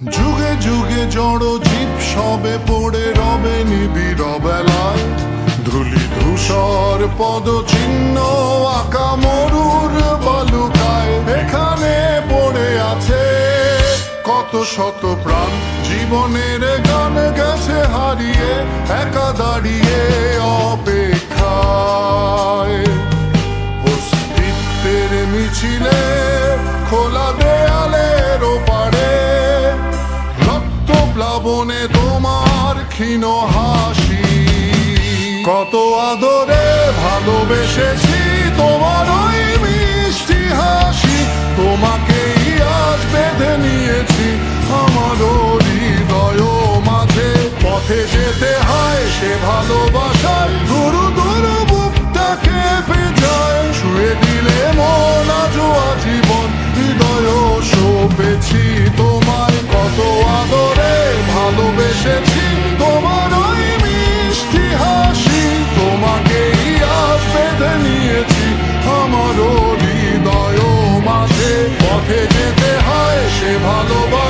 যুগে যুগে জড় জীব সবে পড়ে রবে নিবিড় বেলায়, ধুলি ধূসর পদ চিহ্ন আঁকা মরুর বালুকায়। এখানে পড়ে আছে কত শত প্রাণ, জীবনের গান গেছে হারিয়ে একা দাঁড়িয়ে অপেক্ষায়। অস্তিত্বের মিছিলে খোলা দেয়ালের ওপারে, রক্ত প্লাবনে তোমার ক্ষীণ হাসি। কত আদরে ভালোবেসেছি তোমার ওই মিষ্টি হাসি, তোমাকেই আজ বেঁধে নিয়েছি আমার হৃদয় মাঝে। পথে যেতে হয় সে ভালোবাসায়, গুরু গুরু বুকটাকে পেঁচায়। ছুঁয়ে দিলে মন আজও আজীবন হৃদয় সপেছি তোমায়। কত আদরে ভালোবেসেছি তোমার ওই মিষ্টি হাসি, তোমাকেই আজ বেঁধে নিয়েছি আমার হৃদয় মাঝে। পথে যেতে হয় সে ভালোবাসা,